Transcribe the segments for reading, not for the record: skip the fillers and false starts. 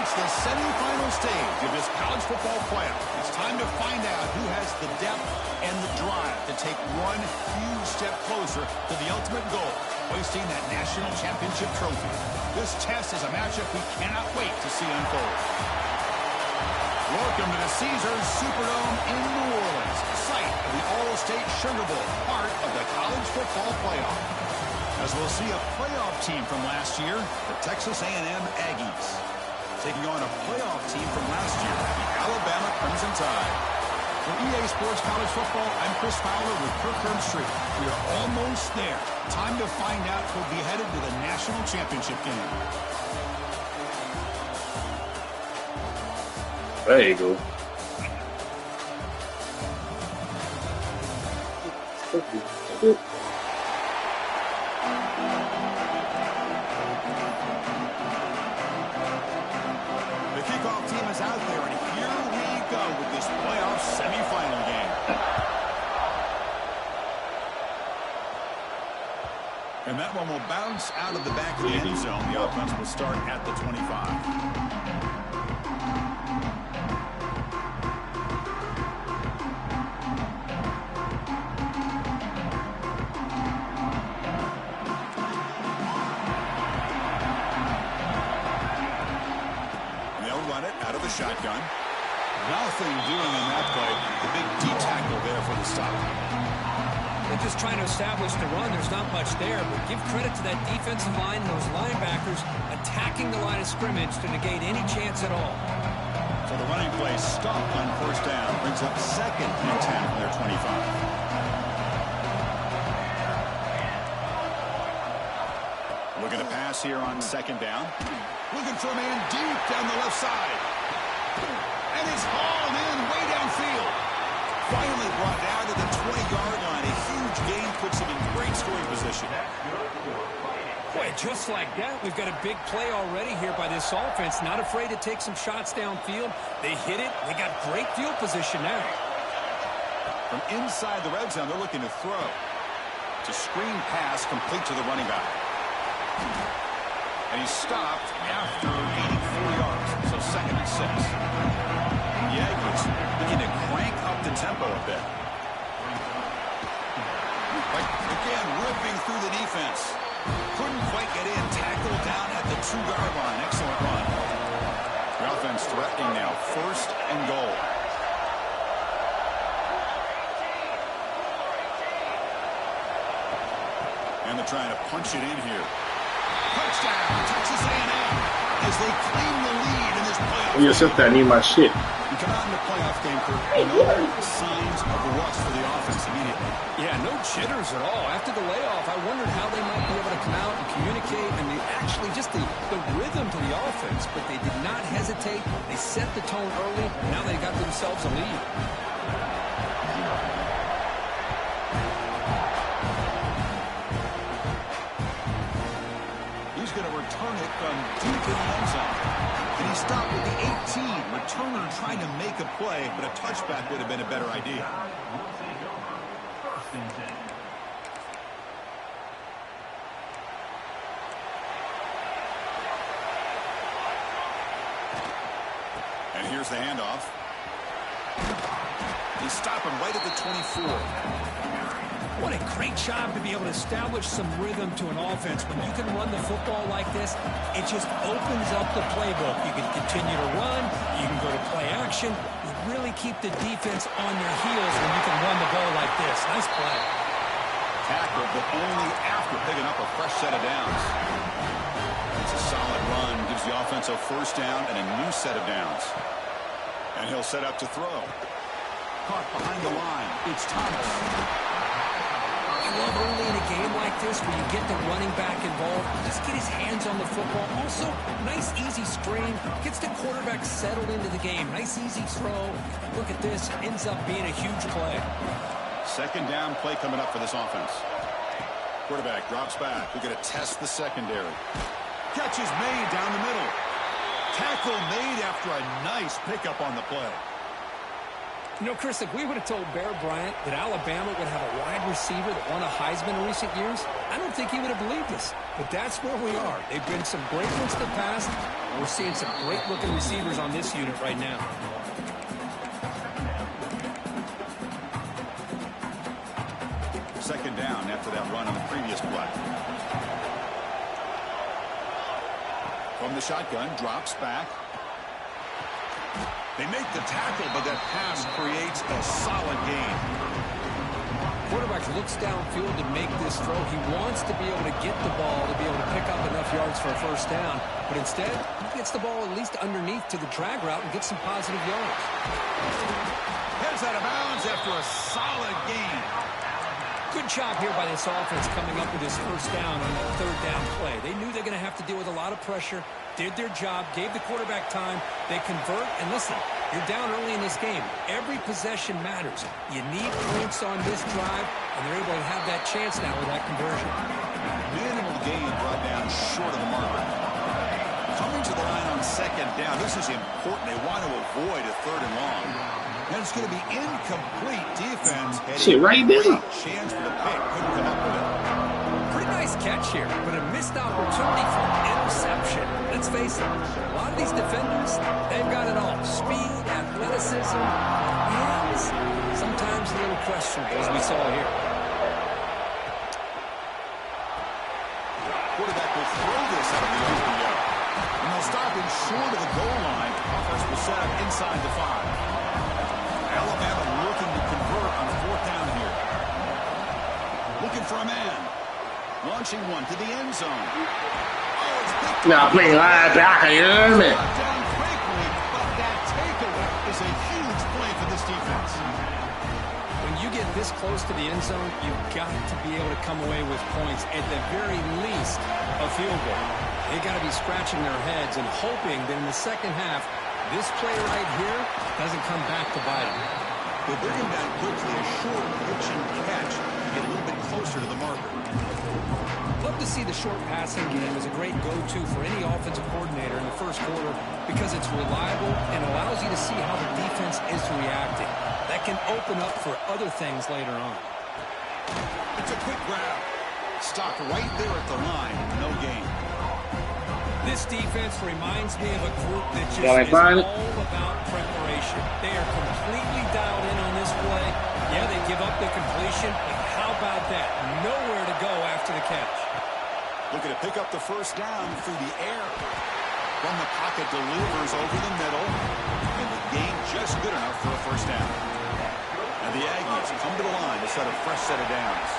It's the semifinal stage of this college football playoff. It's time to find out who has the depth and the drive to take one huge step closer to the ultimate goal, hoisting that national championship trophy. This test is a matchup we cannot wait to see unfold. Welcome to the Caesars Superdome in New Orleans, site of the All-State Sugar Bowl, part of the college football playoff. As we'll see a playoff team from last year, the Texas A&M Aggies, taking on a playoff team from last year, the Alabama Crimson Tide. For EA Sports College Football, I'm Chris Fowler with Kirk Herbstreit. We are almost there. Time to find out who'll be headed to the national championship game. There you go. The kickoff team is out there, and here we go with this playoff semifinal game. And that one will bounce out of the back of the end zone. The offense will start at the 25. Shotgun. Nothing doing in that play. The big D tackle there for the stop. They're just trying to establish the run. There's not much there, but give credit to that defensive line and those linebackers attacking the line of scrimmage to negate any chance at all. So the running play stopped on first down. Brings up 2nd and 10 from their 25. Looking to pass here on 2nd down. Looking for a man deep down the left side. And it's hauled in way downfield. Finally brought down to the 20-yard line. A huge gain puts him in great scoring position. Boy, just like that, we've got a big play already here by this offense. Not afraid to take some shots downfield. They hit it. They got great field position now. From inside the red zone, they're looking to throw. It's a screen pass complete to the running back. And he's stopped after gaining 4 yards. So 2nd and 6. The Aggies looking to crank up the tempo a bit. But again, ripping through the defense. Couldn't quite get in. Tackled down at the 2-yard line. Excellent run. The offense threatening now. 1st and goal. And they're trying to punch it in here. Touchdown, Texas A&M, as they claim the lead in this playoff. You said that, I need my shit. You come out in the playoff game, Kirk, no signs of rust for the offense immediately. Yeah, no jitters at all. After the layoff, I wondered how they might be able to come out and communicate, and they actually just the rhythm to the offense, but they did not hesitate. They set the tone early. Now they got themselves a lead. Return it from deep in the end zone. And he stopped with the 18. Returner trying to make a play, but a touchback would have been a better idea. And here's the handoff. He stopped him right at the 24. What a great job to be able to establish some rhythm to an offense. When you can run the football like this, it just opens up the playbook. You can continue to run. You can go to play action. You really keep the defense on your heels when you can run the ball like this. Nice play. Tackle, but only after picking up a fresh set of downs. It's a solid run. Gives the offense a 1st down and a new set of downs. And he'll set up to throw. Caught behind the line. It's Thomas. I love early in a game like this where you get the running back involved, just get his hands on the football. Also, nice easy screen, gets the quarterback settled into the game. Nice easy throw. Look at this, ends up being a huge play. 2nd down play coming up for this offense. Quarterback drops back. We're going to test the secondary. Catch is made down the middle. Tackle made after a nice pickup on the play. You know, Chris, if we would have told Bear Bryant that Alabama would have a wide receiver that won a Heisman in recent years, I don't think he would have believed us. But that's where we are. They've been some great ones in the past. We're seeing some great-looking receivers on this unit right now. Second down after that run on the previous play. From the shotgun, drops back. They make the tackle, but that pass creates a solid gain. Quarterback looks downfield to make this throw. He wants to be able to get the ball to be able to pick up enough yards for a first down. But instead, he gets the ball at least underneath to the drag route and gets some positive yards. Heads out of bounds after a solid gain. Good job here by this offense coming up with his first down on that third down play. They knew they're going to have to deal with a lot of pressure, did their job, gave the quarterback time. They convert, and listen, you're down early in this game. Every possession matters. You need points on this drive, and they're able to have that chance now with that conversion. Minimal gain brought down short of the marker. Coming to the line on second down, this is important. They want to avoid a third and long. And it's going to be incomplete defense. Shit, right there. Chance for the pick. Couldn't come up with it. Pretty nice catch here, but a missed opportunity for an interception. Let's face it, a lot of these defenders, they've got it all. Speed, athleticism, hands, sometimes a little questionable, as we saw here. Quarterback will throw this out of the open field. And they'll stop him short of the goal line. Offense will set up inside the 5. Alabama looking to convert on fourth down here. Looking for a man. Launching one to the end zone. Oh, it's picked Now play linebacker, you hear me? down quickly, but that takeaway is a huge play for this defense. When you get this close to the end zone, you've got to be able to come away with points, at the very least, a field goal. They've got to be scratching their heads and hoping that in the second half, this play right here doesn't come back to bite them. They'll bring him down quickly, a short pitch and catch to get a little bit closer to the marker. Love to see the short passing game as a great go-to for any offensive coordinator in the first quarter because it's reliable and allows you to see how the defense is reacting. That can open up for other things later on. It's a quick grab. Stopped right there at the line. No gain. This defense reminds me of a group that just Y'all ain't is buying it? all about preparation. They are completely dialed in on this play. Yeah, they give up the completion, but how about that? Nowhere to go after the catch. Looking to pick up the first down through the air. From the pocket, delivers over the middle. And the gain just good enough for a first down. And the Aggies come to the line to set a fresh set of downs.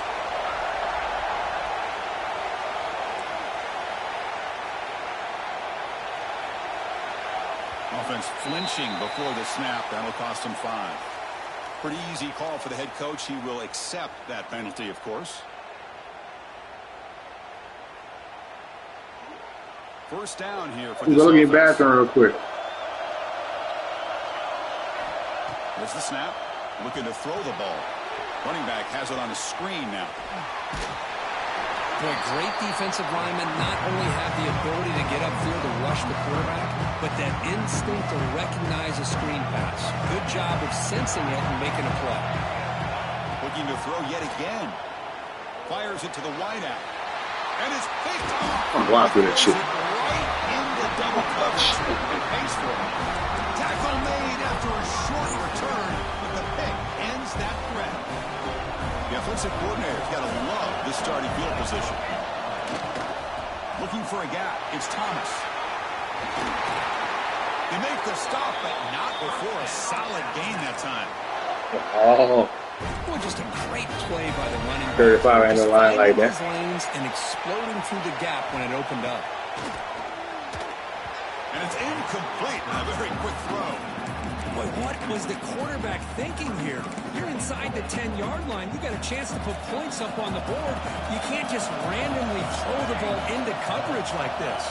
Offense flinching before the snap. That'll cost him 5. Pretty easy call for the head coach. He will accept that penalty, of course. First down here for this Go get offense. bathroom real quick. There's the snap. Looking to throw the ball. Running back has it on a screen now. Boy, great defensive linemen not only have the ability to get upfield and rush the quarterback, but that instinct to recognize a screen pass. Good job of sensing it and making a play. Looking to throw yet again. Fires it to the wideout. And it's picked off. I'm blocking that shit. Right into double coverage. And pays for it. Tackle made after a short return, but the pick ends that threat. The offensive coordinator's got to love this starting field position. Looking for a gap. It's Thomas. They make the stop, but not before a solid gain that time. Oh, Boy, just a great play by the running back. 35 ain't no Just line like finding that. his lanes and exploding through the gap when it opened up. And it's incomplete. A very quick throw. Boy, what was the quarterback thinking here? You're inside the 10-yard line. You got a chance to put points up on the board. You can't just randomly throw the ball into coverage like this.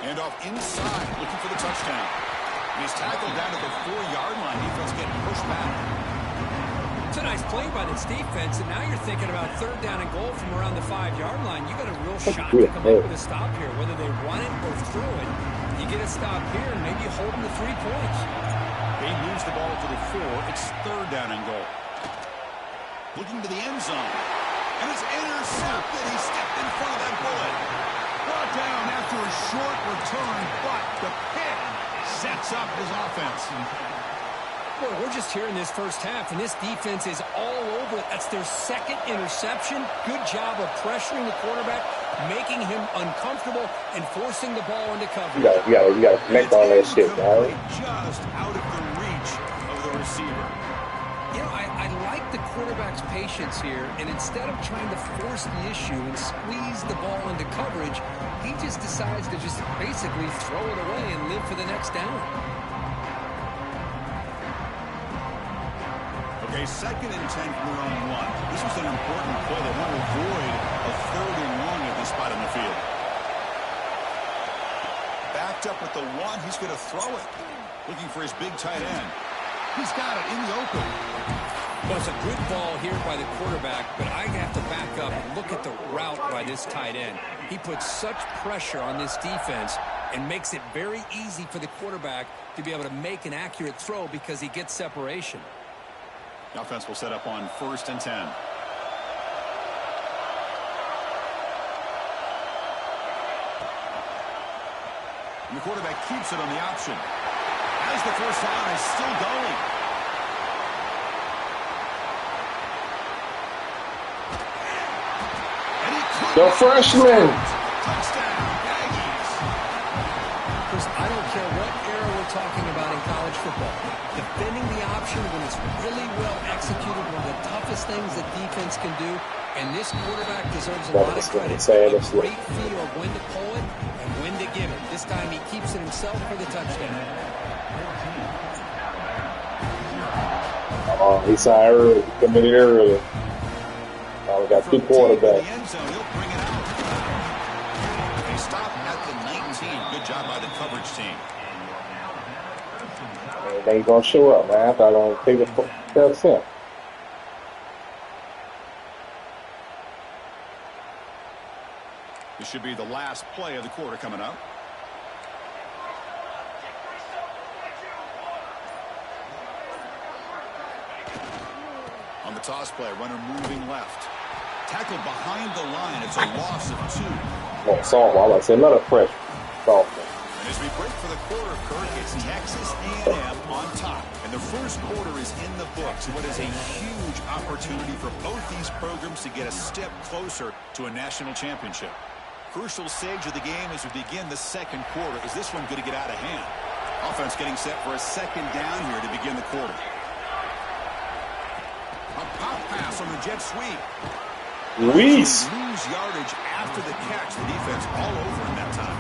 And off inside, looking for the touchdown. And he's tackled down to the 4-yard line. Defense getting pushed back. It's a nice play by this defense, and now you're thinking about third down and goal from around the 5-yard line. You got a real shot to come up with a stop here, whether they run it or throw it. You get a stop here, and maybe you hold them to 3 points. He moves the ball to the 4. It's 3rd down and goal. Looking to the end zone. And it's intercepted. He stepped in front of that bullet. Brought down after a short return, but the pick sets up his offense. Boy, we're just here in this first half, and this defense is all over it. That's their 2nd interception. Good job of pressuring the quarterback, making him uncomfortable, and forcing the ball into coverage. You gotta connect all that shit, guys. Just out of the reach of the receiver. You know, I like the quarterback's patience here, and instead of trying to force the issue and squeeze the ball into coverage, he just decides to just basically throw it away and live for the next down. Okay, 2nd and 10 from their own 1. This was an important play. They want to avoid a 3rd and 1 at this spot on the field. Backed up with the 1. He's going to throw it. Looking for his big tight end. He's got it in the open. Well, it's a good ball here by the quarterback, but I have to back up and look at the route by this tight end. He puts such pressure on this defense and makes it very easy for the quarterback to be able to make an accurate throw because he gets separation. The offense will set up on 1st and 10. And the quarterback keeps it on the option. As the first down is still going. And he The freshman. Touchdown, Aggies. Chris, I don't care what era we're talking about in college football. Defending the option when it's really well executed, one of the toughest things that defense can do, and this quarterback deserves a lot of credit. A great feel of when to pull it and when to give it. This time he keeps it himself for the touchdown. He signed early, committed early. We got 2 quarterbacks. He'll bring it out. They stop at the 19. Good job by the coverage team. They ain't gonna show up, man. I thought I was gonna take the steps in. This should be the last play of the quarter coming up. On the toss play, runner moving left. Tackled behind the line. It's a loss of 2. Oh, softball. I was about to say another fresh softball. And as we break for the quarter, Kurt, it's Texas A&M on top. And the first quarter is in the books. What is a huge opportunity for both these programs to get a step closer to a national championship. Crucial stage of the game as we begin the 2nd quarter. Is this one going to get out of hand? Offense getting set for a 2nd down here to begin the quarter. A pop pass on the jet sweep. Luis. Lose yardage after the catch. The defense all over in that time.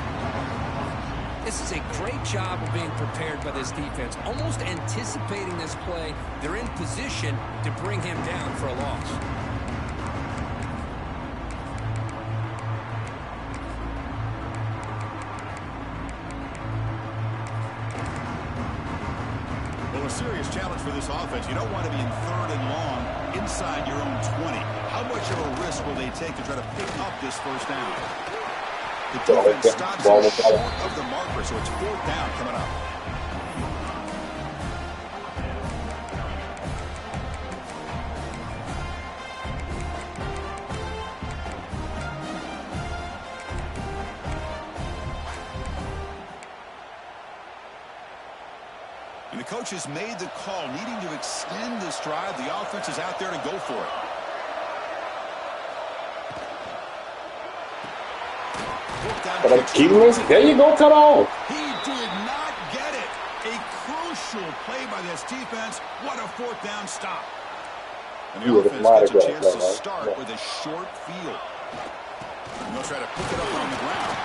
This is a great job of being prepared by this defense. Almost anticipating this play, they're in position to bring him down for a loss. Well, a serious challenge for this offense. You don't want to be in 3rd and long inside your own 20. How much of a risk will they take to try to pick up this first down? The defense stops short of the marker, so it's 4th down coming up. And the coach has made the call, needing to extend this drive. The offense is out there to go for it. There you go, cut off. He did not get it. A crucial play by this defense. What a 4th down stop. And the offense gets a chance to start with a short field. And they'll try to pick it up on the ground.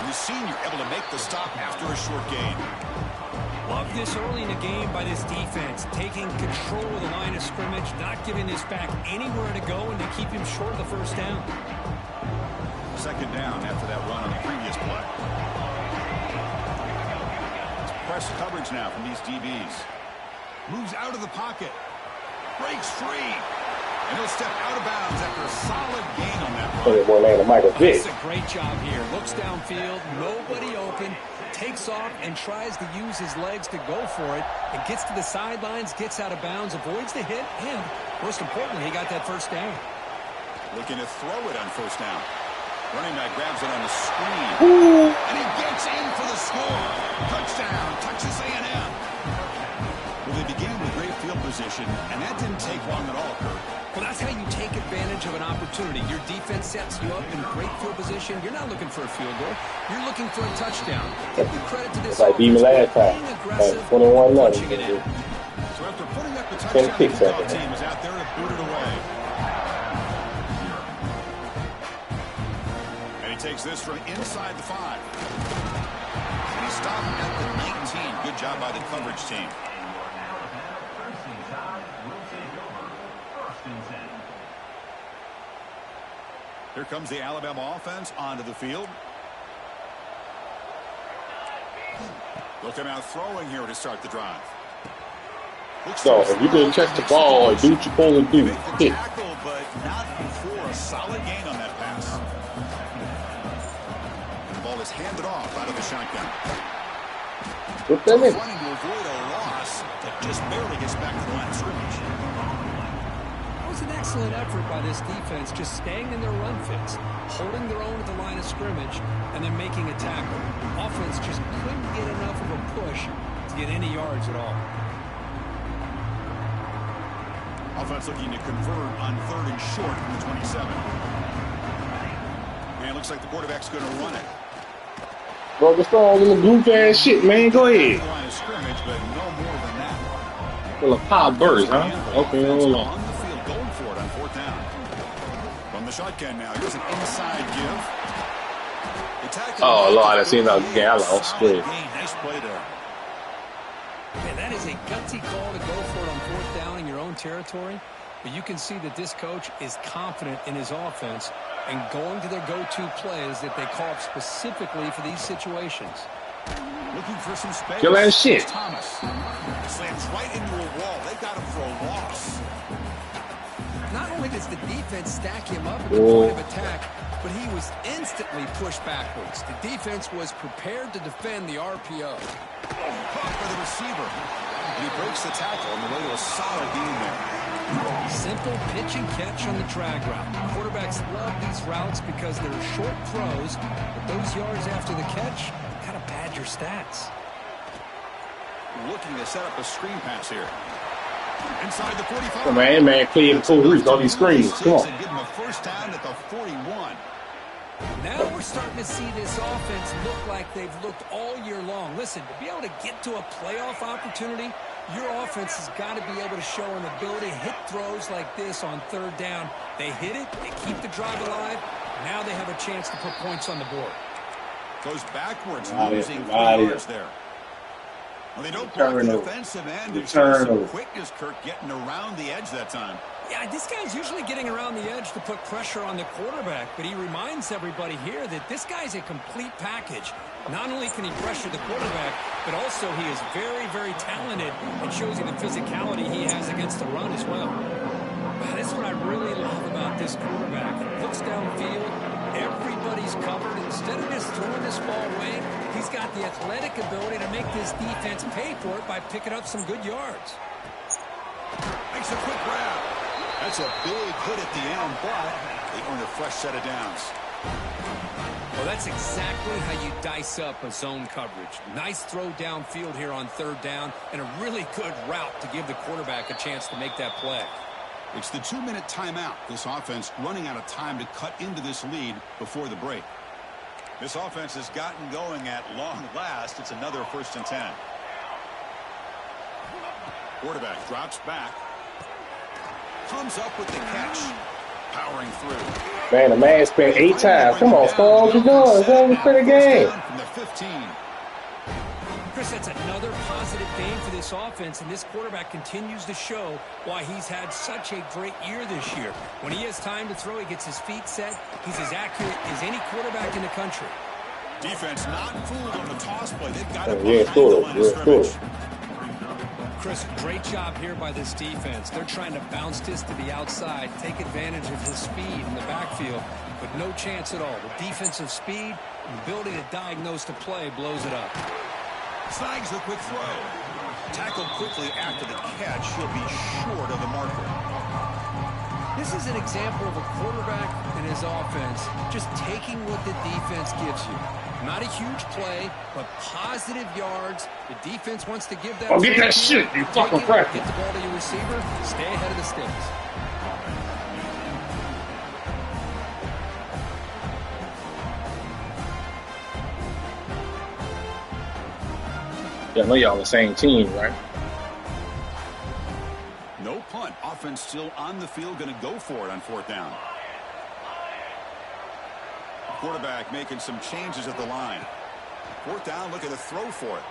And the senior able to make the stop after a short gain. Love this early in the game by this defense, taking control of the line of scrimmage, not giving this back anywhere to go, and to keep him short of the first down. 2nd down after that run on the previous play. It's press coverage now from these DBs. Moves out of the pocket. Breaks free. And he'll step out of bounds after a solid gain on that run. Boy, landed Michael Vick. That's a great job here. Looks downfield, nobody open, takes off and tries to use his legs to go for it. And gets to the sidelines, gets out of bounds, avoids the hit, and most importantly, he got that first down. Looking to throw it on first down. Running back grabs it on the screen. And he gets in for the score. Touchdown, Texas A&M. Well, they began with great field position, and that didn't take long at all, Kurt. Well, that's how you take advantage of an opportunity. Your defense sets you up in great field position. You're not looking for a field goal. You're looking for a touchdown. Give the credit to this Like beat me last time. being aggressive, 21-0. So after putting up the touchdown, the kickoff team is out there to boot it away. Takes this from inside the 5. And he stopped at the 19. Good job by the coverage team. Here comes the Alabama offense onto the field. They'll come out throwing here to start the drive. So, if you didn't catch the ball, do what you're supposed to do. Hit. Tackle, but not before a solid gain on that pass. Is handed off out of the shotgun. What that mean? Running to avoid a loss, but just barely gets back to the line of scrimmage. It was an excellent effort by this defense, just staying in their run fits, holding their own at the line of scrimmage, and then making a tackle. Offense just couldn't get enough of a push to get any yards at all. Offense looking to convert on 3rd and short from the 27. And it looks like the quarterback's going to run it. Bro, this all in the blue ass shit, man. Go ahead. Line of scrimmage, but no more than that. Well, a pile burst, huh? Okay, hold on. On the field, going for it on 4th down. From the shotgun now, here's an inside give. Oh, Lord, I seen that game. I lost. Nice play there. Man, that is a gutsy call to go for it on 4th down in your own territory. But you can see that this coach is confident in his offense and going to their go-to plays that they call up specifically for these situations. Looking for some space. Kill that shit. Thomas slams right into a wall. They got him for a loss. Not only does the defense stack him up at the point of attack, but he was instantly pushed backwards. The defense was prepared to defend the RPO. Caught by the receiver. And he breaks the tackle on the way to a solid gain there. Simple pitch and catch on the drag route. Quarterbacks love these routes because they're short throws, but those yards after the catch kind of pad your stats. Looking to set up a screen pass here. Inside the 45. Come on, man, clear the full reach on these screens. Come on. Give him a first down at the 41. Now we're starting to see this offense look like they've looked all year long. Listen, to be able to get to a playoff opportunity, your offense has got to be able to show an ability to hit throws like this on 3rd down. They hit it, they keep the drive alive. Now they have a chance to put points on the board. Goes backwards, losing 3 yards there. Well, they don't block the defensive end. There's some quickness, Kirk, getting around the edge that time. Yeah, this guy's usually getting around the edge to put pressure on the quarterback, but he reminds everybody here that this guy's a complete package. Not only can he pressure the quarterback, but also he is very, very talented and shows you the physicality he has against the run as well. Man, that's what I really love about this quarterback. Looks downfield, everybody's covered. Instead of just throwing this ball away, he's got the athletic ability to make this defense pay for it by picking up some good yards. Makes a quick grab. That's a big hit at the end, but they earn a fresh set of downs. Well, that's exactly how you dice up a zone coverage. Nice throw downfield here on 3rd down, and a really good route to give the quarterback a chance to make that play. It's the 2-minute timeout. This offense running out of time to cut into this lead before the break. This offense has gotten going at long last. It's another 1st and 10. Quarterback drops back. Comes up with the catch. Powering through. Man, the man spent 8 times. Come on, Star. What you doing? It's only for the game. From the 15. Chris, that's another positive game for this offense, and this quarterback continues to show why he's had such a great year this year. When he has time to throw, he gets his feet set. He's as accurate as any quarterback in the country. Defense not fooled on the toss play. They've got it Yeah, behind the line of scrimmage. Chris, great job here by this defense. They're trying to bounce this to the outside, take advantage of his speed in the backfield, but no chance at all. The defensive speed and ability to diagnose the play blows it up. Snags the quick throw. Tackled quickly after the catch. He'll be short of the marker. This is an example of a quarterback and his offense just taking what the defense gives you. Not a huge play, but positive yards. The defense wants to give that. Oh, get that shit, you fucking crap. Get the ball to your receiver. Stay ahead of the sticks. Yeah, I know y'all the same team, right? No punt. Offense still on the field, going to go for it on 4th down. Quarterback making some changes at the line. 4th down, looking to throw for it.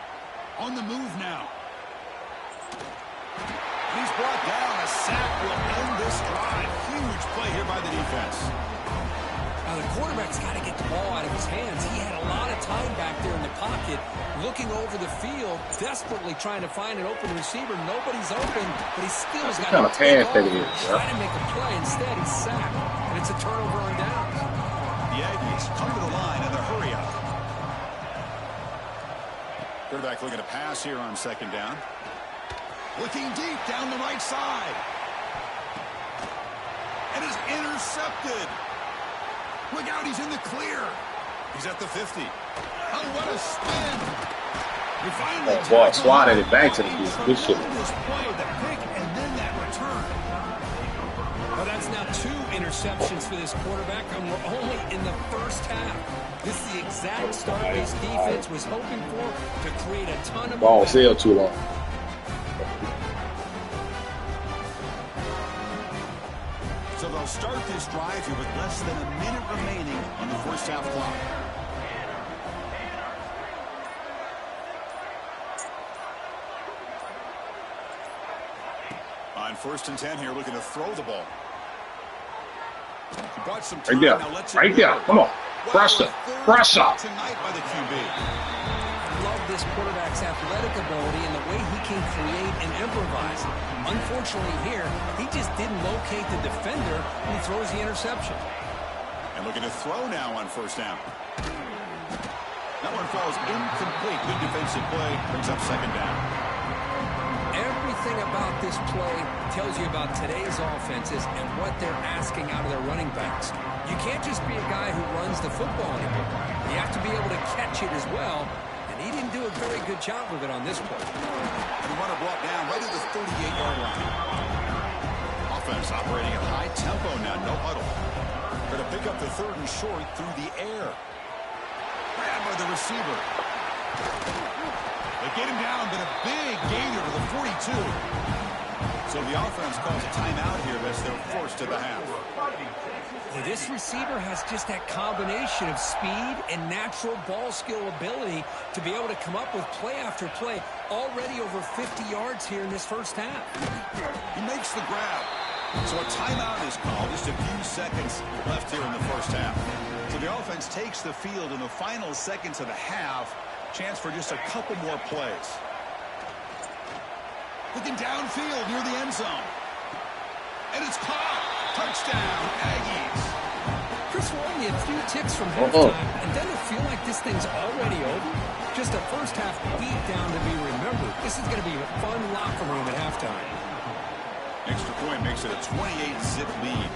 On the move now. He's brought down. A sack will end this drive. Huge play here by the defense. Now the quarterback's got to get the ball out of his hands. He had a lot of time back there in the pocket, looking over the field, desperately trying to find an open receiver. Nobody's open, but he still has got kind of pass that is, trying to make a play. Instead, he's sacked, and it's a turnover on downs. The Aggies come to the line in the hurry up. Quarterback looking to pass here on 2nd down. Looking deep down the right side. And is intercepted. Look out, he's in the clear. He's at the 50. Oh, what a spin. We finally boy, swatted it back to the field. Good shit. This play, the pick, and then that return. Well, that's now 2 interceptions for this quarterback, and we're only in the first half. This is the exact start this defense was hoping for to create a ton of ball sailed too long. So they'll start this drive here with less than a minute remaining on the first half clock. On 1st and 10 here, looking to throw the ball. He bought some time. Right there. Come on. Pressure. Tonight by the QB. I love this quarterback's athletic ability and the way he can create and improvise. Unfortunately here, he just didn't locate the defender and he throws the interception. And looking to throw now on 1st down. That one falls incomplete. Good defensive play. Brings up 2nd down. Everything about this play tells you about today's offenses and what they're asking out of their running backs. You can't just be a guy who runs the football anymore. You have to be able to catch it as well, and he didn't do a very good job of it on this play. The runner brought down right at the 38-yard line. Offense operating at high tempo now, no huddle. Going to pick up the 3rd and short through the air. Grabbed by the receiver. They get him down, but a big gainer to the 42. So the offense calls a timeout here as they're forced to the half. This receiver has just that combination of speed and natural ball skill ability to be able to come up with play after play. Already over 50 yards here in this first half. He makes the grab. So a timeout is called. Just a few seconds left here in the first half. So the offense takes the field in the final seconds of the half. Chance for just a couple more plays. Looking downfield near the end zone. And it's caught. Touchdown, Aggies. Chris, we're only a few ticks from halftime, and doesn't it feel like this thing's already over? Just a first half beat down to be remembered. This is going to be a fun locker room at halftime. Extra point makes it a 28-zip lead.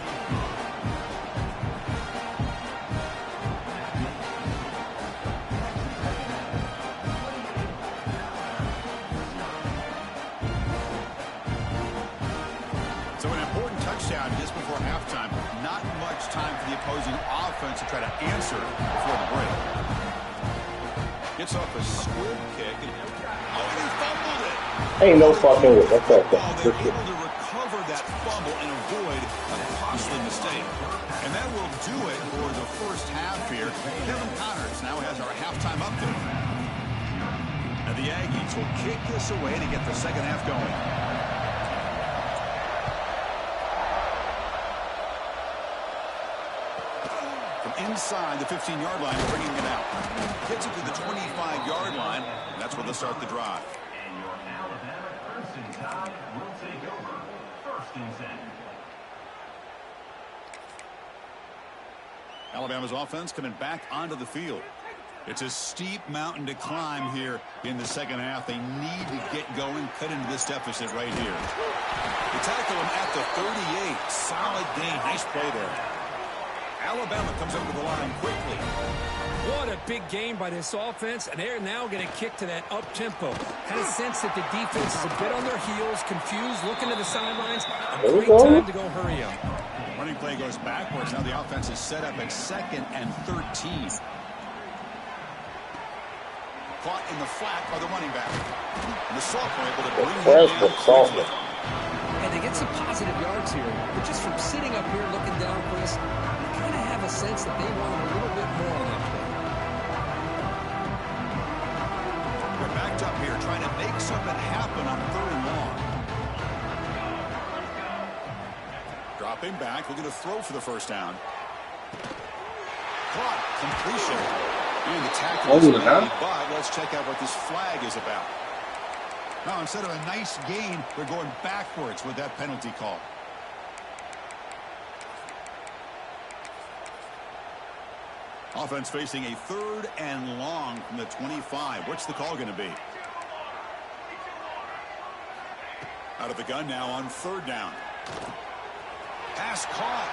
So an important touchdown just before halftime. Not much time for the opposing offense to try to answer before the break. Gets off a squib kick. And he fumbled it. Ain't no fucking way. That's that thing. They're able to recover that fumble and avoid a costly mistake. And that will do it for the first half here. Kevin Connors now has our halftime update. And the Aggies will kick this away to get the second half going. Inside the 15-yard line, bringing it out. Gets it to the 25-yard line, and that's where they'll start the drive. and Tide will take over 1st and 10. Alabama's offense coming back onto the field. It's a steep mountain to climb here in the second half. They need to get going, cut into this deficit right here. They tackle him at the 38. Solid gain. Nice play there. Alabama comes over the line quickly. What a big game by this offense, and they're now going to kick to that up-tempo. Kind of sense that the defense is a bit on their heels, confused, looking to the sidelines. A great time to go hurry up. Running play goes backwards. Now the offense is set up at 2nd and 13. Caught in the flat by the running back. And the sophomore able to bring him down quickly. And they get some positive yards here. But just from sitting up here looking down, Chris, you kind of have a sense that they want a little bit more on that play. We're backed up here trying to make something happen on 3rd and long. Dropping back, looking to throw for the first down. Caught, completion. And the tackle is made, but let's check out what this flag is about. Now, instead of a nice gain, we're going backwards with that penalty call. Offense facing a 3rd and long from the 25. What's the call going to be? Out of the gun now on 3rd down. Pass caught.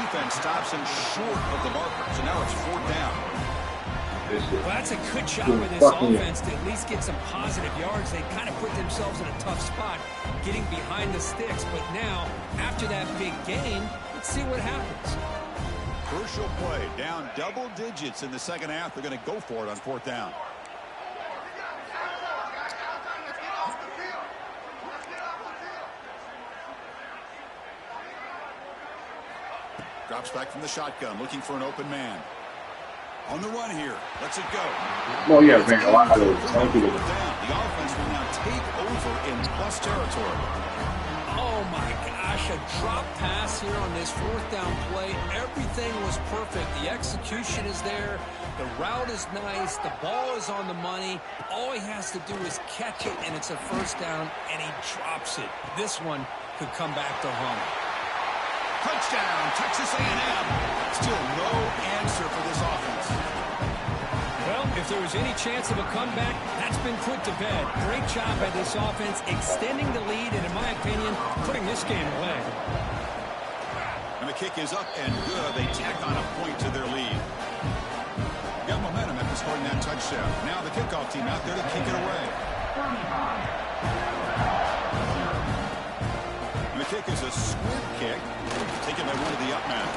Defense stops him short of the marker. So now it's 4th down. Well, that's a good job with this offense to at least get some positive yards. They kind of put themselves in a tough spot getting behind the sticks. But now, after that big gain, let's see what happens. Crucial play. Down double digits in the second half. They're going to go for it on 4th down. Drops back from the shotgun, looking for an open man. On the run here. Lets it go. Oh, yeah, man, a lot of those. The offense will now take over in plus territory. Oh, my gosh, a drop pass here on this 4th down play. Everything was perfect. The execution is there. The route is nice. The ball is on the money. All he has to do is catch it, and it's a 1st down, and he drops it. This one could come back to haunt. Touchdown, Texas A&M. Still no answer for this offense. Well, if there was any chance of a comeback, that's been put to bed. Great job by this offense, extending the lead, and in my opinion, putting this game away. And the kick is up and good. They tack on a point to their lead. Got momentum after scoring that touchdown. Now the kickoff team out there to kick it away. And the kick is a squib kick. Taken by one of the up men.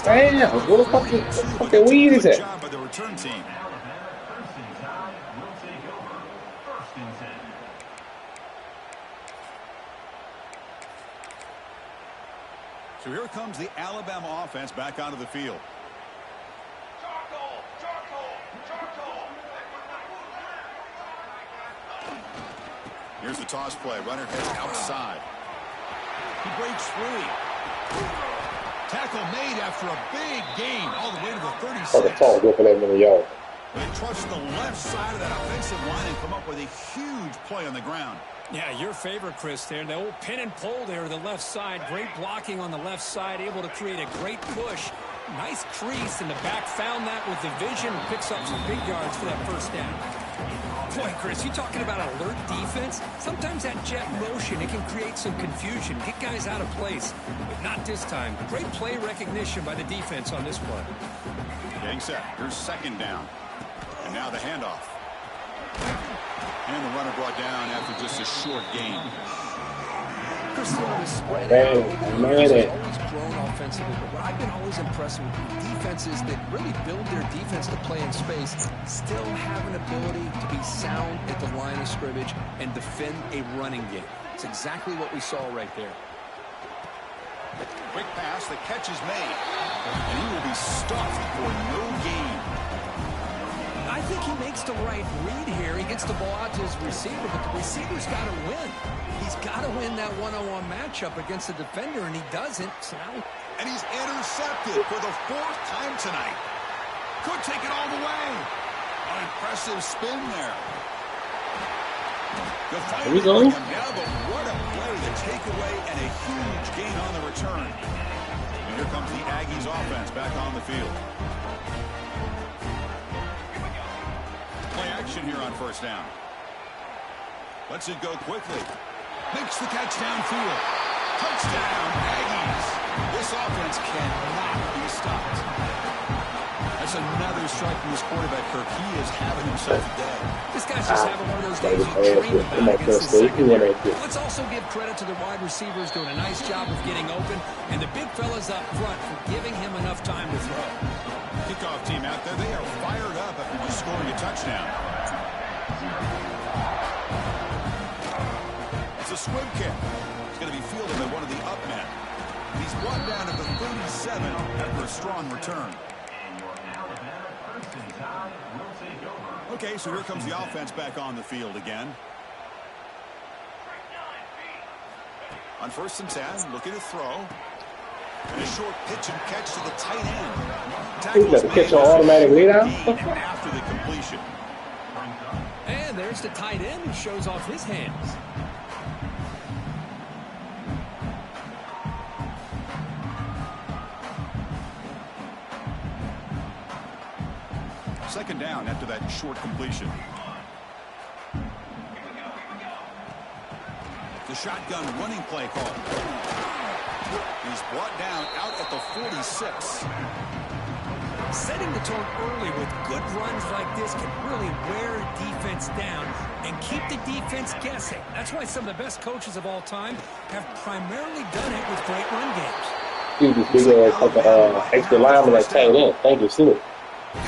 Damn, what fucking weed is it? Job by the return team. Alabama 1st and Tide will take over 1st and 10. So here comes the Alabama offense back onto the field. Here's the toss play. Runner heads outside. He breaks free. Tackle made after a big gain all the way to the 36. Oh, the tall go for that many yards. They trust the left side of that offensive line and come up with a huge play on the ground. Yeah, your favorite, Chris, there. The old pin and pull there to the left side. Great blocking on the left side, able to create a great push. Nice crease, and the back found that with the vision and picks up some big yards for that 1st down. Boy, Chris, you talking about alert defense? Sometimes that jet motion, it can create some confusion, get guys out of place. But not this time. Great play recognition by the defense on this play. Getting set. Here's 2nd down. And now the handoff. And the runner brought down after just a short gain. Cristiano is spread Man, out. man. He's always grown offensively, but what I've been always impressed with defenses that really build their defense to play in space still have an ability to be sound at the line of scrimmage and defend a running game. It's exactly what we saw right there. Quick pass, the catch is made. And he will be stuffed for no gain. I think he makes the right read here. He gets the ball out to his receiver, but the receiver's got to win. He's got to win that one-on-one matchup against the defender, and he doesn't. So now... And he's intercepted for the 4th time tonight. Could take it all the way. An impressive spin there. Here we go. Now, but what a play, the takeaway, and a huge gain on the return. And here comes the Aggies offense back on the field. Play action here on first down. Lets it go quickly. Makes the catch downfield. Touchdown, Aggies. This offense cannot be stopped. That's another strike from this quarterback, Kirk. He is having himself a day. This guy's just having one of those days you dream about against the secondary. Let's also give credit to the wide receivers doing a nice job of getting open, and the big fellas up front for giving him enough time to throw. Kickoff team out there, they are fired up after just scoring a touchdown. It's a swim kick. It's going to be fielded by one of the up men. He's brought down to the 37 after a strong return. Okay, so here comes the offense back on the field again. On 1st and 10, looking to throw. And a short pitch and catch to the tight end. He's got to catch an automatic lead out. After the completion. And there's the tight end who shows off his hands. Second down after that short completion. The shotgun running play call. He's brought down out at the 46. Setting the tone early with good runs like this can really wear a defense down and keep the defense guessing. That's why some of the best coaches of all time have primarily done it with great run games. Dude, this big ass extra lineman that tight end. Thank you, Sue.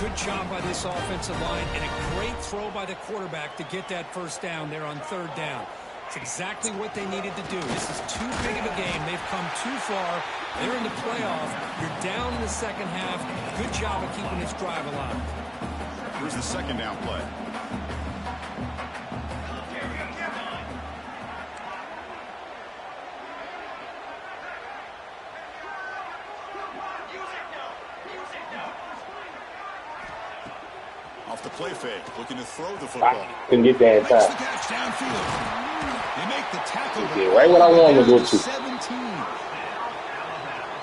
Good job by this offensive line and a great throw by the quarterback to get that first down there on 3rd down. It's exactly what they needed to do. This is too big of a game. They've come too far. They're in the playoff. You're down in the second half. Good job of keeping this drive alive. Here's the second down play. Off the play fake, looking to throw the football. Couldn't get that Makes the inside. catch downfield. They make the tackle. He did right what I wanted to go to. 17.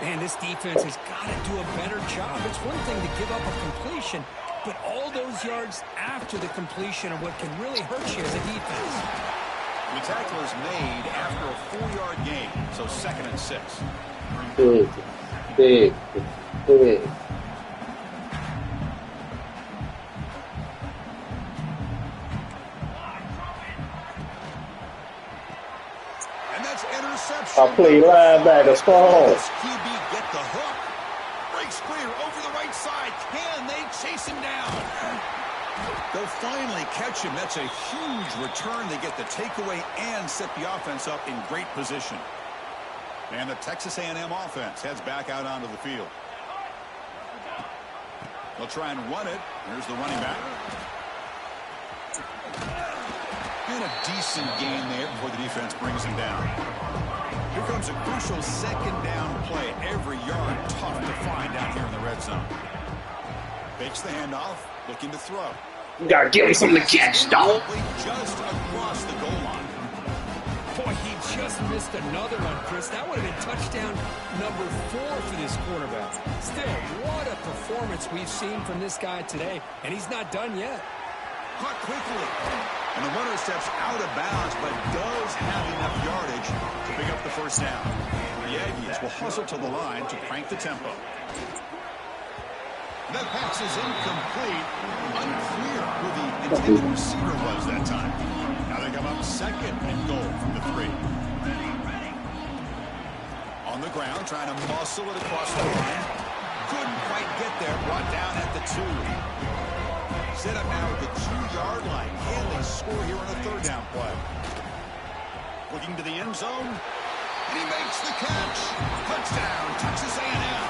Man, this defense has got to do a better job. It's one thing to give up a completion, but all those yards after the completion are what can really hurt you as a defense. The tackle is made after a 4-yard gain, so 2nd and 6. Big. Interception. I play linebacker strong. Does QB get the hook? Breaks clear over the right side. Can they chase him down? They'll finally catch him. That's a huge return. They get the takeaway and set the offense up in great position. And the Texas A&M offense heads back out onto the field. They'll try and run it. Here's the running back. And a decent gain there before the defense brings him down. Here comes a crucial 2nd down play. Every yard tough to find out here in the red zone. Fakes the handoff, looking to throw. You gotta give him something to catch, dog. Just across the goal line. Boy, he just missed another one, Chris. That would have been touchdown number 4 for this quarterback. Still, what a performance we've seen from this guy today, and he's not done yet. Caught quickly. And the runner steps out of bounds, but does have enough yardage to pick up the first down. The Aggies will hustle to the line to crank the tempo. That pass is incomplete. Unclear who the intended receiver was that time. Now they come up 2nd and goal from the 3. On the ground, trying to muscle it across the line. Couldn't quite get there. Brought down at the 2. Set up now at the 2-yard line. Can they score here on a 3rd down play? Looking to the end zone. And he makes the catch. Touchdown, Texas A&M.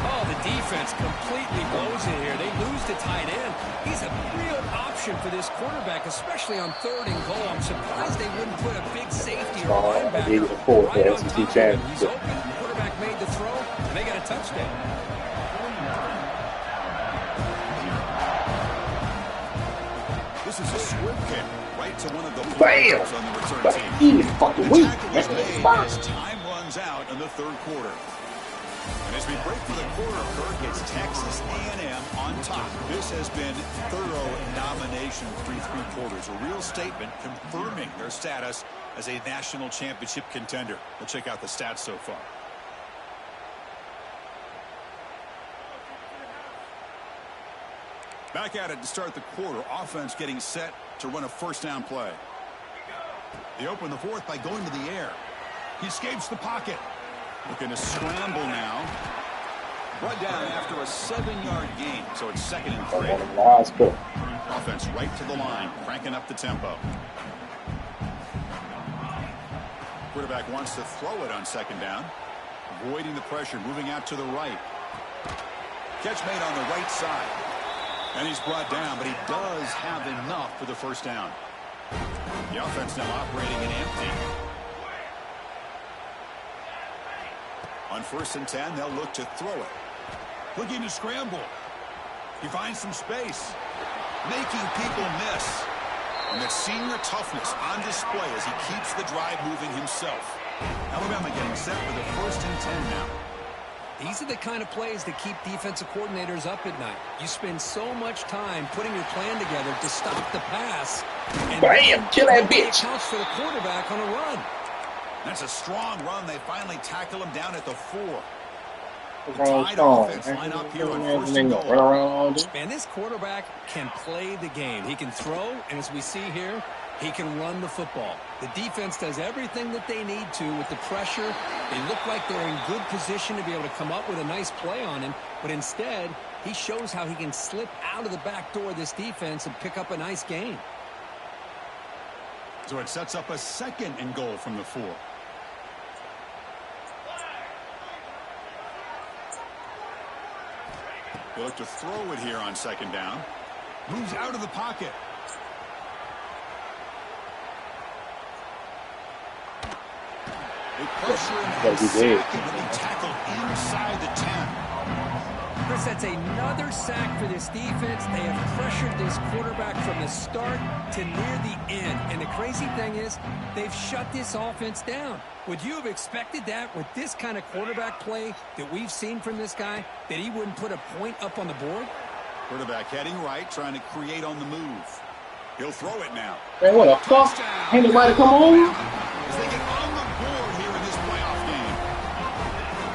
Oh, the defense completely blows it here. They lose the tight end. He's a real option for this quarterback, especially on 3rd and goal. I'm surprised they wouldn't put a big safety or linebacker right on top of him. He's open. The quarterback made the throw, and they got a touchdown. This is a swim kick. right to one of the Bam! on the return But team. he is fucking The weak. tackle is made as time runs out in the third quarter. And as we break for the quarter, Kirk, it's Texas A&M on top. This has been thorough domination through three quarters. A real statement confirming their status as a national championship contender. We'll check out the stats so far. Back at it to start the quarter. Offense getting set to run a first down play. They open the fourth by going to the air. He escapes the pocket. Looking to scramble now. Brought down after a 7-yard gain, so it's 2nd and 3. Offense right to the line, cranking up the tempo. Quarterback wants to throw it on 2nd down. Avoiding the pressure, moving out to the right. Catch made on the right side. And he's brought down, but he does have enough for the first down. The offense now operating in empty. On 1st and 10, they'll look to throw it. Looking to scramble. He finds some space. Making people miss. And that senior toughness on display as he keeps the drive moving himself. Alabama getting set for the 1st and 10 now. These are the kind of plays that keep defensive coordinators up at night. You spend so much time putting your plan together to stop the pass. And bam! Kill that bitch. Counts for the quarterback on a run. That's a strong run. They finally tackle him down at the 4. Tied offense line up here on 1st and goal. Man, this quarterback can play the game. He can throw, and as we see here, he can run the football. The defense does everything that they need to with the pressure. They look like they're in good position to be able to come up with a nice play on him, but instead, he shows how he can slip out of the back door of this defense and pick up a nice gain. So it sets up a 2nd and goal from the 4. They look to throw it here on 2nd down. Moves out of the pocket. They pressure him and sack him, and he tackled inside the 10. Chris, that's another sack for this defense. They have pressured this quarterback from the start to near the end. And the crazy thing is, they've shut this offense down. Would you have expected that with this kind of quarterback play that we've seen from this guy, that he wouldn't put a point up on the board? Quarterback heading right, trying to create on the move. He'll throw it now. Man, what the fuck? Ain't nobody come on? As they get on the board here in this playoff game.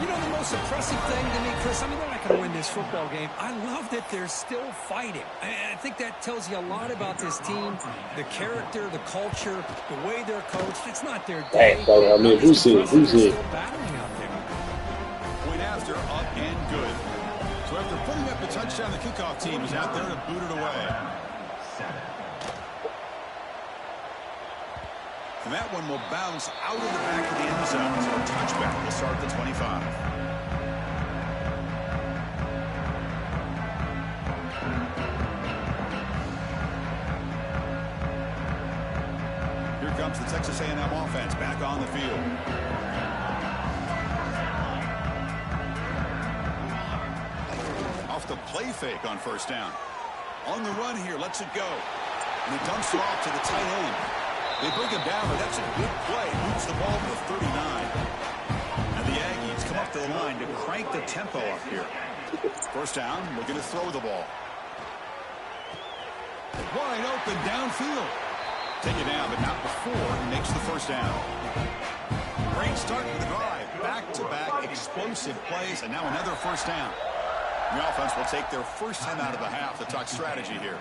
You know, the most impressive thing to me, Chris, I mean, they're not going to win this football game. I love that they're still fighting. I think that tells you a lot about this team, the character, the culture, the way they're coached. It's not their day. Hey, brother, I mean, who's it? They're still battling out there. Point after, up and good. So after putting up the touchdown, the kickoff team is out there to boot it away. And that one will bounce out of the back of the end zone. So a touchback will start the 25. Here comes the Texas A&M offense back on the field. Off the play fake on 1st down. On the run here, lets it go. And he dumps it off to the tight end. They bring him down, but that's a big play. Moves the ball to the 39. And the Aggies come up to the line to crank the tempo up here. 1st down, looking to throw the ball. Wide open downfield. Take it down, but not before he makes the 1st down. Great start to the drive. Back-to-back explosive plays, and now another 1st down. The offense will take their first time out of the half to talk strategy here.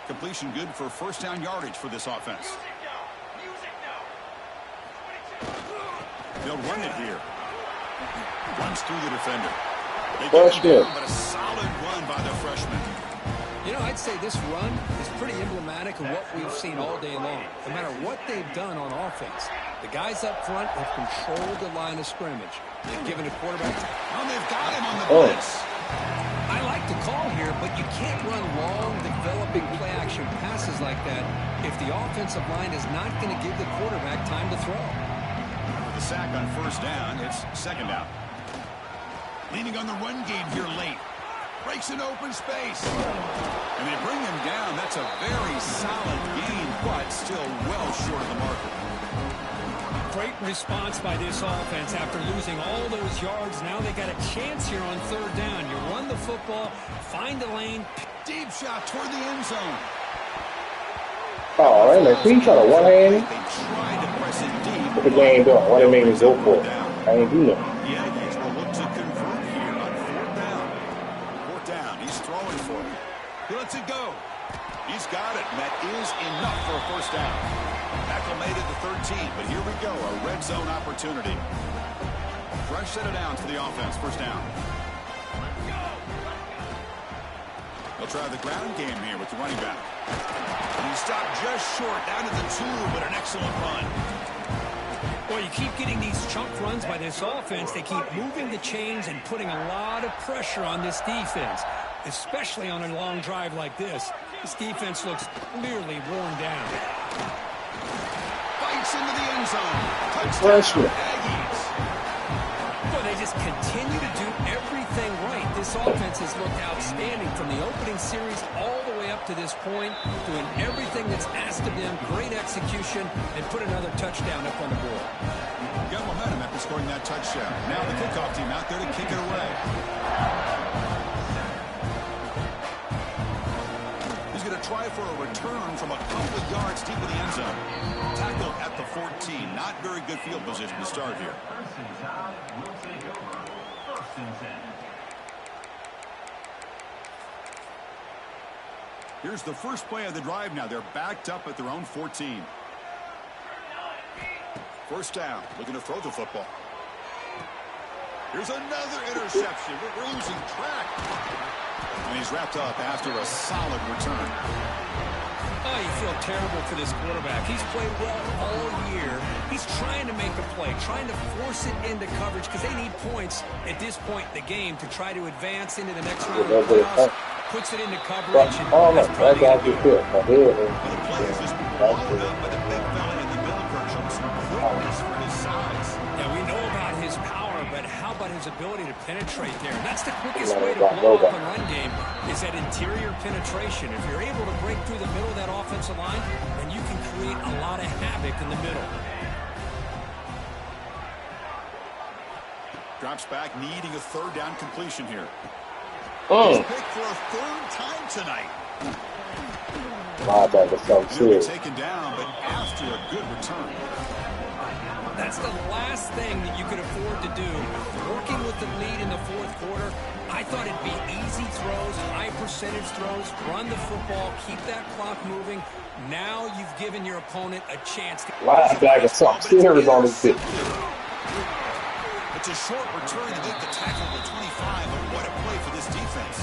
Completion good for 1st down yardage for this offense. They'll run it here. Runs through the defender. They get him down, but a solid run by the freshman. You know, I'd say this run is pretty emblematic of what we've seen all day long. No matter what they've done on offense, the guys up front have controlled the line of scrimmage. They've given the quarterback time. Oh, they've got him on the blitz. I like the call here, but you can't run long, developing play-action passes like that if the offensive line is not going to give the quarterback time to throw. With the sack on 1st down, it's 2nd down. Leaning on the run game here late. Breaks an open space. And they bring him down. That's That's a very solid gain, but still well short of the marker. Great response by this offense after losing all those yards. Now they got a chance here on third down. You run the football, find the lane. Deep shot toward the end zone. Oh, man, he trying to one-hand. They tried to press it deep. What the game doing? What it mean to go for it? I ain't do nothing. The Aggies will look to convert here on fourth down. Fourth down, he's throwing for it. He lets it go. He's got it, and that is enough for a first down. Tackle made at the 13, but here we go, a red zone opportunity. Fresh set of downs for the offense, first down. They'll try the ground game here with the running back. And he stopped just short, down to the 2, but an excellent run. Well, you keep getting these chunk runs by this offense. They keep moving the chains and putting a lot of pressure on this defense, especially on a long drive like this. This defense looks clearly worn down. Bites into the end zone. Touchdown, Aggies. Well, they just continue to do everything right. This offense has looked outstanding from the opening series all the way up to this point, doing everything that's asked of them, great execution, and put another touchdown up on the board. Got momentum after scoring that touchdown. Now the kickoff team out there to kick it away. He's going to try for a return from a couple of yards deep in the end zone. Tackled at the 14. Not very good field position to start here. First and 10 will take over. First and 10. Here's the first play of the drive now. They're backed up at their own 14. First down, looking to throw the football. Here's another interception. We're losing track. And he's wrapped up after a solid return. Oh, you feel terrible for this quarterback. He's played well all year. He's trying to make a play, trying to force it into coverage because they need points at this point in the game to try to advance into the next round of the playoffs. Puts it into coverage. And that's probably going to do it. The play has just been blown up by the big fella in the middle for some quickness for his size. Yeah, we know about his power, but how about his ability to penetrate there? That's the quickest way to blow up a run game is that interior penetration. If you're able to break through the middle of that offensive line, then you can create a lot of havoc in the middle. Drops back, needing a third down completion here. Oh. He's picked for a third time tonight. He'll be taken down, but after a good return. That's the last thing that you could afford to do. Working with the lead in the fourth quarter, I thought it'd be easy throws, high percentage throws, run the football, keep that clock moving. Now you've given your opponent a chance to... Linebacker, some serious on his pitch. It's a short return to make the tackle to 25, but what a play for this defense.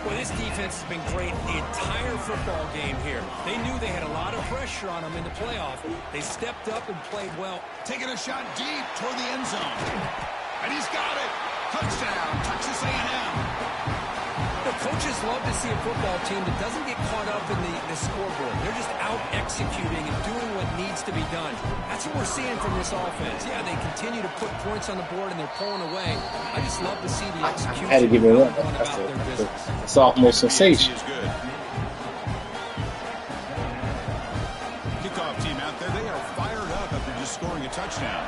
Well, this defense has been great the entire football game here. They knew they had a lot of pressure on them in the playoff. They stepped up and played well. Taking a shot deep toward the end zone. And he's got it. Touchdown, Texas A&M. The coaches love to see a football team that doesn't get caught up in the scoreboard. They're just out executing and doing what needs to be done. That's what we're seeing from this offense. Yeah, they continue to put points on the board and they're pulling away. I just love to see the execution. I had to give him that. That's a sophomore sensation. Kickoff team out there, they are fired up after just scoring a touchdown.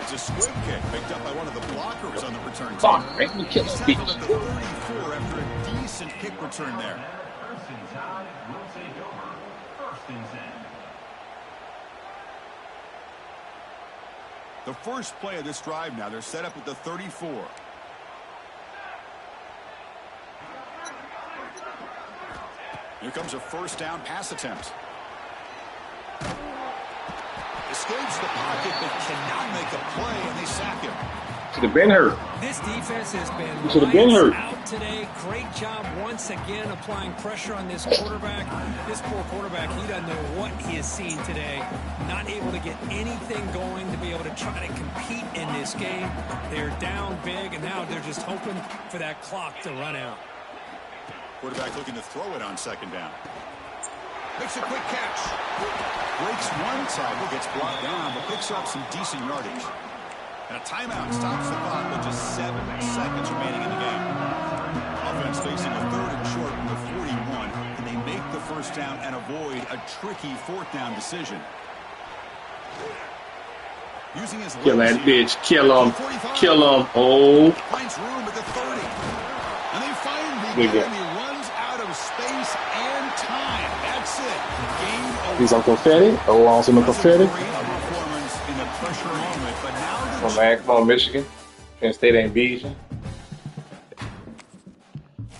It's a squib kick picked up by one of the blockers on the return team. Make me kill Tackled at the 34 after a decent kick return there. First and 10 will take over. First and 10. The first play of this drive now, they're set up at the 34. Here comes a first down pass attempt. Escapes the pocket, but cannot make a play, and they sack him. Should have been hurt. This defense has been out today. Great job once again applying pressure on this quarterback. This poor quarterback, he doesn't know what he has seen today. Not able to get anything going to be able to try to compete in this game. They're down big, and now they're just hoping for that clock to run out. Quarterback looking to throw it on second down. Makes a quick catch. Breaks one tackle, gets blocked down, but picks up some decent yardage. And a timeout stops the clock with just 7 seconds remaining in the game. first down and avoid a tricky fourth down decision. Using his Kill that legs here. bitch. Kill him. 45. Kill him. Oh. Finds room at the 30. And they find the Big guy, guy. and he runs out of space and time. That's it. Game over. He's on confetti. Oh, on some That's a confetti. great performance in a pressure moment, but now the Come on, man. Come on, Michigan. Penn State ain't beat you.